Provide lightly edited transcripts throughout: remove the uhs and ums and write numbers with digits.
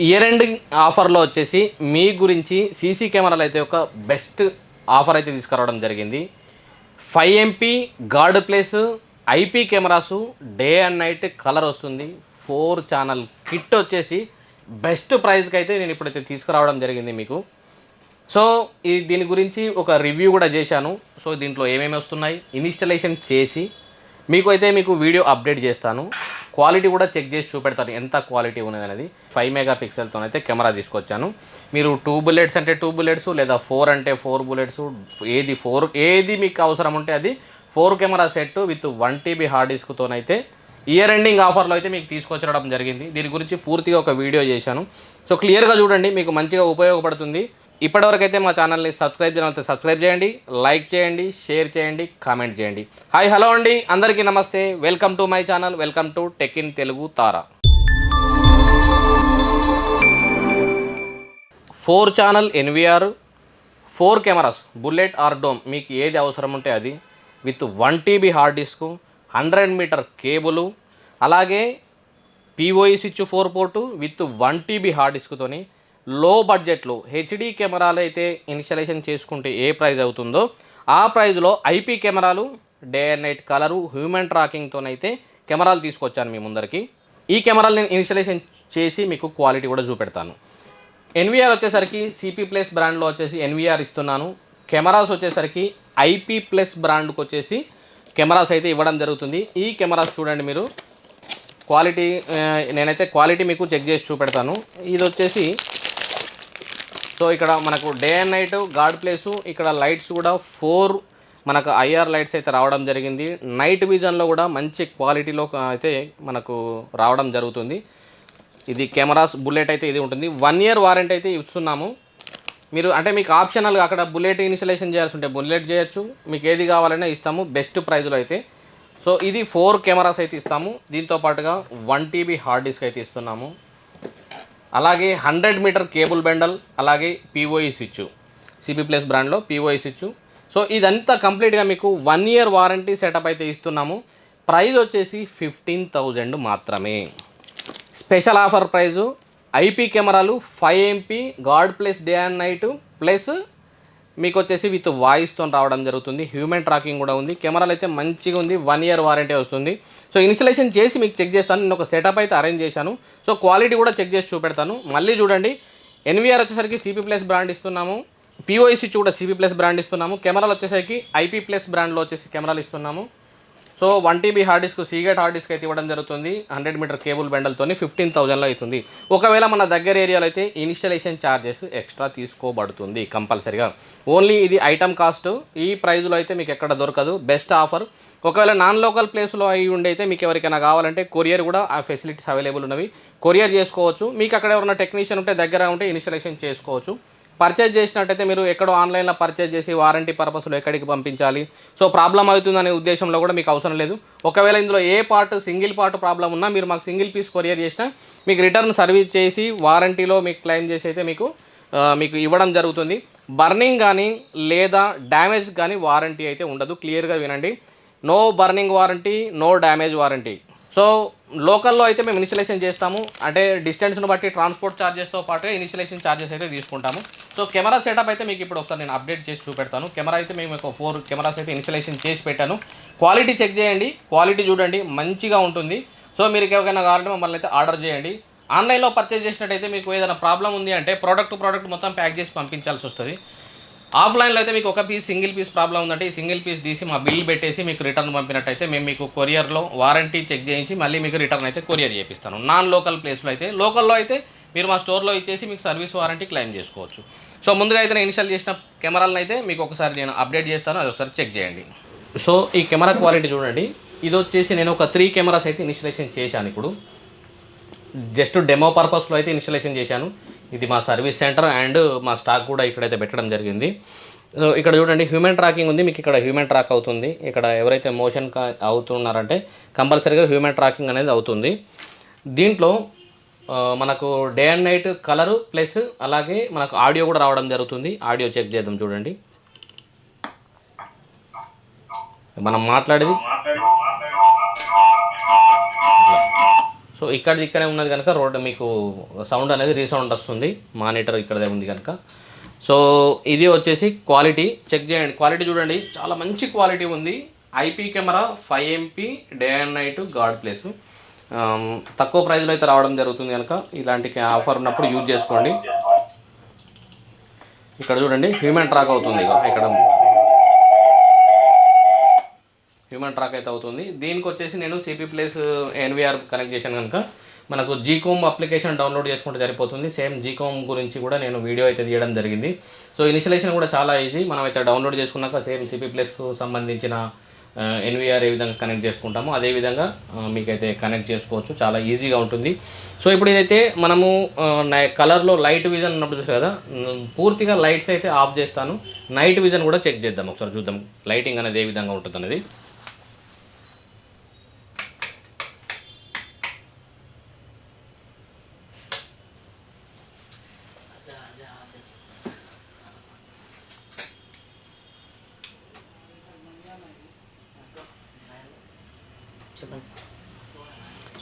Year ending ఆఫర్లో వచ్చేసి మీ గురించి సీసీ కెమెరాలు అయితే ఒక బెస్ట్ ఆఫర్ అయితే తీసుకురావడం జరిగింది. 5 MP guard plus IP cameras day and night colour వస్తుంది. 4 ఛానల్ కిట్ వచ్చేసి బెస్ట్ ప్రైస్కి అయితే నేను ఇప్పుడైతే తీసుకురావడం జరిగింది మీకు. సో దీని గురించి ఒక రివ్యూ కూడా చేశాను. సో దీంట్లో ఏమేమి వస్తున్నాయి ఇన్స్టాలేషన్ చేసి మీకు వీడియో అప్డేట్ చేస్తాను. క్వాలిటీ కూడా చెక్ చేసి చూపెడతాను ఎంత క్వాలిటీ ఉన్నది అనేది. 5 మెగాపిక్సెల్తో అయితే కెమెరా తీసుకొచ్చాను. మీరు 2 బుల్లెట్స్ అంటే 2 బుల్లెట్స్, లేదా 4 అంటే 4 బుల్లెట్స్, ఏది మీకు అవసరం ఉంటే అది 4 camera set with 1 TB hard డిస్క్తోనైతే ఇయర్ ఎండింగ్ ఆఫర్లో అయితే మీకు తీసుకొచ్చడం జరిగింది. దీని గురించి పూర్తిగా ఒక వీడియో చేశాను. సో క్లియర్గా చూడండి, మీకు మంచిగా ఉపయోగపడుతుంది. ఇప్పటివరకు అయితే మా ఛానల్ని సబ్స్క్రైబ్ చేయాలంటే సబ్స్క్రైబ్ చేయండి, లైక్ చేయండి, షేర్ చేయండి, కామెంట్ చేయండి. హాయ్ హలో అండి, అందరికీ నమస్తే. Welcome to my channel, welcome to tech in Telugu Tara. 4 channel NVR 4 cameras bullet or dome, మీకు ఏది అవసరం ఉంటే అది with 1 TB hard disk, 100 metre cable, అలాగే POE switch 4 port with 1 TB hard డిస్క్తోని లో బడ్జెట్లో హెచ్డి కెమెరాలు అయితే ఇన్స్టాలేషన్ చేసుకుంటే ఏ ప్రైస్ అవుతుందో ఆ ప్రైజ్లో ఐపీ కెమెరాలు day and night colour human ట్రాకింగ్తోనైతే కెమెరాలు తీసుకొచ్చాను మీ ముందరికి. ఈ కెమెరాలు నేను ఇన్స్టాలేషన్ చేసి మీకు క్వాలిటీ కూడా చూపెడతాను. NVR వచ్చేసరికి CP ప్లస్ బ్రాండ్లో వచ్చేసి NVR ఇస్తున్నాను. కెమెరాస్ వచ్చేసరికి IP ప్లస్ బ్రాండ్కి వచ్చేసి కెమెరాస్ అయితే ఇవ్వడం జరుగుతుంది. ఈ కెమెరాస్ చూడండి మీరు, క్వాలిటీ నేనైతే క్వాలిటీ మీకు చెక్ చేసి చూపెడతాను. ఇది వచ్చేసి సో ఇక్కడ మనకు day and night gourd place, ఇక్కడ లైట్స్ కూడా 4 మనకు IR లైట్స్ అయితే రావడం జరిగింది. నైట్ విజన్లో కూడా మంచి క్వాలిటీలో అయితే మనకు రావడం జరుగుతుంది. ఇది కెమెరాస్ బుల్లెట్ అయితే ఇది ఉంటుంది. 1 year వారంటీ అయితే ఇస్తున్నాము. మీరు అంటే మీకు ఆప్షనల్గా అక్కడ బుల్లెట్ ఇన్స్టాలేషన్ చేయాల్సి ఉంటే బుల్లెట్ చేయొచ్చు, మీకు ఏది కావాలన్నా ఇస్తాము బెస్ట్ ప్రైజ్లో అయితే. సో ఇది 4 కెమెరాస్ అయితే ఇస్తాము. దీంతో పాటుగా 1 TB హార్డ్ డిస్క్ అయితే ఇస్తున్నాము. అలాగే 100 మీటర్ కేబుల్ బండల్, అలాగే POE స్విచ్, CP ప్లస్ బ్రాండ్లో POE స్విచ్. సో ఇదంతా కంప్లీట్గా మీకు 1 year వారంటీ సెటప్ అయితే ఇస్తున్నాము. ప్రైస్ వచ్చేసి 15,000 మాత్రమే. స్పెషల్ ఆఫర్ ప్రైజు IP కెమెరాలు 5 MP guard plus day and night plus మీకు వచ్చేసి విత్ వాయిస్తో రావడం జరుగుతుంది. హ్యూమన్ ట్రాకింగ్ కూడా ఉంది. కెమెరాలు అయితే మంచిగా ఉంది. 1 year వారంటీ వస్తుంది. సో ఇన్స్టాలేషన్ చేసి మీకు చెక్ చేస్తాను. నేను ఒక సెటప్ అయితే అరేంజ్ చేశాను. సో క్వాలిటీ కూడా చెక్ చేసి చూపెడతాను. మళ్ళీ చూడండి, NVR వచ్చేసరికి CP ప్లస్ బ్రాండ్ ఇస్తున్నాము. POE స్విచ్ కూడా CP ప్లస్ బ్రాండ్ ఇస్తున్నాము. కెమెరాలు వచ్చేసరికి IP ప్లస్ బ్రాండ్లో వచ్చేసి కెమెరాలు ఇస్తున్నాము. So 1 TB hard disc, Seagate hard disk అయితే ఇవ్వడం జరుగుతుంది. 100 మీటర్ కేబుల్ బండల్తో 15,000లో అవుతుంది. ఒకవేళ మన దగ్గర ఏరియాలో అయితే ఇన్స్టాలేషన్ ఛార్జెస్ ఎక్స్ట్రా తీసుకోబడుతుంది కంపల్సరీగా. ఓన్లీ ఇది ఐటమ్ కాస్ట్. ఈ ప్రైజ్లో అయితే మీకు ఎక్కడ దొరకదు. Best offer. ఒకవేళ నాన్ లోకల్ ప్లేస్లో అయి ఉండి అయితే మీకు ఎవరికైనా కావాలంటే కొరియర్ కూడా ఆ ఫెసిలిటీస్ అవైలబుల్ ఉన్నవి. కొరియర్ చేసుకోవచ్చు. మీకు అక్కడ ఎవరైనా టెక్నీషియన్ ఉంటే దగ్గర ఉంటే ఇన్స్టాలేషన్ చేసుకోవచ్చు. పర్చేజ్ చేసినట్టయితే మీరు ఎక్కడో ఆన్లైన్లో పర్చేజ్ చేసి వారంటీ పర్పస్లో ఎక్కడికి పంపించాలి, సో ప్రాబ్లం అవుతుందనే ఉద్దేశంలో కూడా మీకు అవసరం లేదు. ఒకవేళ ఇందులో ఏ పార్ట్ సింగిల్ పార్ట్ ప్రాబ్లం ఉన్నా మీరు మాకు సింగిల్ పీస్ కొరియర్ చేసినా మీకు రిటర్న్ సర్వీస్ చేసి వారంటీలో మీకు క్లెయిమ్ చేసి అయితే మీకు ఇవ్వడం జరుగుతుంది. బర్నింగ్ కానీ లేదా డ్యామేజ్ కానీ వారంటీ అయితే ఉండదు. క్లియర్గా వినండి, no burning warranty, no damage warranty. So లోకల్లో అయితే మేము ఇన్స్టాలేషన్ చేస్తాము. అంటే డిస్టెన్స్ను బట్టి ట్రాన్స్పోర్ట్ ఛార్జెస్తో పాటుగా ఇన్స్టాలేషన్ ఛార్జెస్ అయితే తీసుకుంటాము. సో కెమెరా సెటప్ అయితే మీకు ఇప్పుడు ఒకసారి నేను అప్డేట్ చేసి చూపెడతాను. కెమెరా అయితే మేము ఒక 4 కెమెరాస్ అయితే ఇన్స్టాలేషన్ చేసి పెట్టాను. క్వాలిటీ చెక్ చేయండి, క్వాలిటీ చూడండి, మంచిగా ఉంటుంది. సో మీరు ఎవరికైనా కావాలంటే మమ్మల్ని అయితే ఆర్డర్ చేయండి. ఆన్లైన్లో పర్చేజ్ చేసినట్టయితే మీకు ఏదైనా ప్రాబ్లం ఉంది అంటే ప్రోడక్ట్ మొత్తం ప్యాక్ చేసి పంపించాల్సి వస్తుంది. ఆఫ్లైన్లో అయితే మీకు ఒక పీస్ సింగిల్ పీస్ ప్రాబ్లం ఉందంటే ఈ సింగిల్ పీస్ తీసి మా బిల్ పెట్టేసి మీకు రిటర్న్ పంపినట్టయితే మేము మీకు కొరియర్లో వారంటీ చెక్ చేయించి మళ్ళీ మీకు రిటర్న్ అయితే కొరియర్ చేపిస్తాను. నాన్ లోకల్ ప్లేస్లో అయితే, లోకల్లో అయితే మీరు మా స్టోర్లో ఇచ్చేసి మీకు సర్వీస్ వారంటీ క్లెయిమ్ చేసుకోవచ్చు. సో ముందుగా అయితే నేను ఇన్స్టాల్ చేసిన కెమెరాలను అయితే మీకు ఒకసారి నేను అప్డేట్ చేస్తాను, అది ఒకసారి చెక్ చేయండి. సో ఈ కెమెరా క్వాలిటీ చూడండి. ఇది వచ్చేసి నేను ఒక 3 కెమెరాస్ అయితే ఇన్స్టాలేషన్ చేశాను. ఇప్పుడు జస్ట్ డెమో పర్పస్లో అయితే ఇన్స్టాలేషన్ చేశాను. ఇది మా సర్వీస్ సెంటర్ అండ్ మా స్టాక్ కూడా ఇక్కడైతే పెట్టడం జరిగింది. సో ఇక్కడ చూడండి, హ్యూమన్ ట్రాకింగ్ ఉంది. మీకు ఇక్కడ హ్యూమన్ ట్రాక్ అవుతుంది. ఇక్కడ ఎవరైతే మోషన్ అవుతున్నారంటే కంపల్సరీగా హ్యూమన్ ట్రాకింగ్ అనేది అవుతుంది. దీంట్లో మనకు day and night colour plus అలాగే మనకు ఆడియో కూడా రావడం జరుగుతుంది. ఆడియో చెక్ చేద్దాం చూడండి. మనం మాట్లాడేది సో ఇక్కడే ఉన్నది కనుక రోడ్ మీకు సౌండ్ అనేది రీసౌండ్ వస్తుంది, మానిటర్ ఇక్కడే ఉంది కనుక. సో ఇది వచ్చేసి క్వాలిటీ చెక్ చేయండి, క్వాలిటీ చూడండి చాలా మంచి క్వాలిటీ ఉంది. IP camera 5 MP day and night God place. తక్కువ ప్రైస్లో అయితే రావడం జరుగుతుంది కనుక ఇలాంటి ఆఫర్ ఉన్నప్పుడు యూజ్ చేసుకోండి. ఇక్కడ చూడండి హ్యూమన్ ట్రాక్ అవుతుంది, ఇక్కడ హ్యూమన్ ట్రాక్ అయితే అవుతుంది. దీనికి వచ్చేసి నేను సిపి ప్లస్ ఎన్విఆర్ కనెక్ట్ చేశాను కనుక మనకు జీకోమ్ అప్లికేషన్ డౌన్లోడ్ చేసుకుంటే సరిపోతుంది. సేమ్ జీకోమ్ గురించి కూడా నేను వీడియో అయితే తీయడం జరిగింది. సో ఇనిషియలైజేషన్ కూడా చాలా ఈజీ. మనం అయితే డౌన్లోడ్ చేసుకున్నాక సేమ్ సిపి ప్లస్కు సంబంధించిన ఎన్విఆర్ ఏ విధంగా కనెక్ట్ చేసుకుంటామో అదేవిధంగా మీకైతే కనెక్ట్ చేసుకోవచ్చు, చాలా ఈజీగా ఉంటుంది. సో ఇప్పుడు ఇదైతే మనము కలర్లో లైట్ విజన్ ఉన్నప్పుడు చూసారు కదా, పూర్తిగా లైట్స్ అయితే ఆఫ్ చేస్తాను. నైట్ విజన్ కూడా చెక్ చేద్దాం, ఒకసారి చూద్దాం లైటింగ్ అనేది ఏ విధంగా ఉంటుంది అనేది.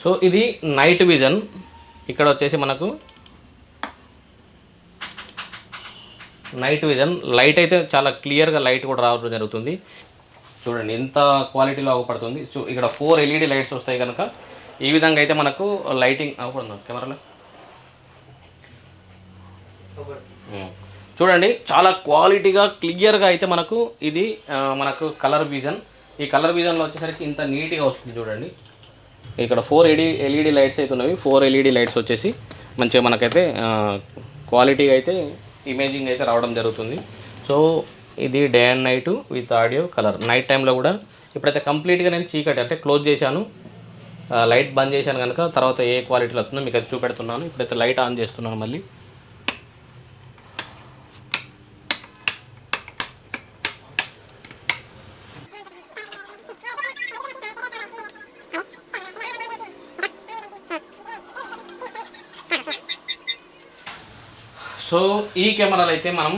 సో ఇది నైట్ విజన్. ఇక్కడ వచ్చేసి మనకు నైట్ విజన్ లైట్ అయితే చాలా క్లియర్గా లైట్ కూడా రావడం జరుగుతుంది. చూడండి ఎంత క్వాలిటీలో అవపడుతుంది. సో ఇక్కడ 4 LED లైట్స్ వస్తాయి కనుక ఈ విధంగా అయితే మనకు లైటింగ్ అవపడుతుంది కెమెరాలో. చూడండి చాలా క్వాలిటీగా క్లియర్గా అయితే మనకు ఇది మనకు కలర్ విజన్. ఈ కలర్ విజన్లో వచ్చేసరికి ఇంత నీట్గా వస్తుంది చూడండి. ఇక్కడ 4 LED లైట్స్ అయితే ఉన్నవి. 4 LED లైట్స్ వచ్చేసి మంచిగా మనకైతే క్వాలిటీగా అయితే ఇమేజింగ్ అయితే రావడం జరుగుతుంది. సో ఇది day and night with audio colour. Night టైంలో కూడా ఇప్పుడైతే కంప్లీట్గా నేను చీకటి అంటే క్లోజ్ చేశాను, లైట్ బంద్ చేశాను కనుక తర్వాత ఏ క్వాలిటీలో వస్తుందో మీకు అది చూపెడుతున్నాను. ఇప్పుడైతే లైట్ ఆన్ చేస్తున్నాను మళ్ళీ. సో ఈ కెమెరాలు అయితే మనం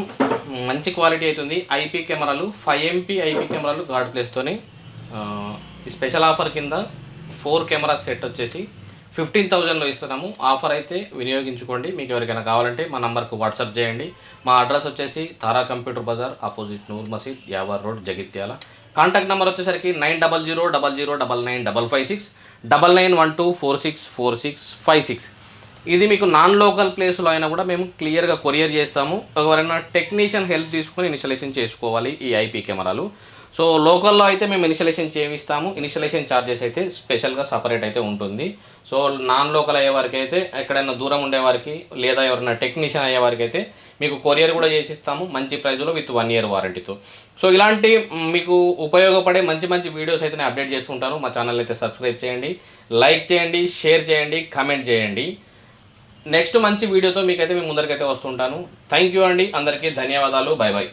మంచి క్వాలిటీ అవుతుంది. ఐపీ కెమెరాలు 5 MP ఐపీ కెమెరాలు గాడ్ ప్లేస్తోని ఈ స్పెషల్ ఆఫర్ కింద 4 కెమెరా సెట్ వచ్చేసి 15,000లో ఇస్తున్నాము. ఆఫర్ అయితే వినియోగించుకోండి. మీకు ఎవరికైనా కావాలంటే మా నంబర్కు వాట్సాప్ చేయండి. మా అడ్రస్ వచ్చేసి Tara computer Bazar opposite Noor Masjid, Yawar road, Jagtial. Contact number వచ్చేసరికి 9000009556 9912464656. ఇది మీకు నాన్ లోకల్ ప్లేస్లో అయినా కూడా మేము క్లియర్గా కొరియర్ చేస్తాము. ఎవరైనా టెక్నీషియన్ హెల్ప్ తీసుకొని ఇనిషియలైజేషన్ చేసుకోవాలి ఈ ఐపీ కెమెరాలు. సో లోకల్లో అయితే మేము ఇనిషియలైజేషన్ చేయిస్తాము. ఇనిషియలైజేషన్ ఛార్జెస్ అయితే స్పెషల్గా సపరేట్ అయితే ఉంటుంది. సో నాన్ లోకల్ అయ్యే వారికి అయితే ఎక్కడైనా దూరం ఉండేవారికి లేదా ఎవరైనా టెక్నీషియన్ అయ్యే వారికి అయితే మీకు కొరియర్ కూడా చేసిస్తాము మంచి ప్రైజ్లో విత్ 1 year వారంటీతో. సో ఇలాంటి మీకు ఉపయోగపడే మంచి మంచి వీడియోస్ అయితే నేను అప్డేట్ చేస్తుంటాను. మా ఛానల్ అయితే సబ్స్క్రైబ్ చేయండి, లైక్ చేయండి, షేర్ చేయండి, కామెంట్ చేయండి. నెక్స్ట్ మంచి వీడియోతో మీకైతే మేము ముందరికైతే వస్తుంటాను. థ్యాంక్ యూ అండి, అందరికీ ధన్యవాదాలు. By by.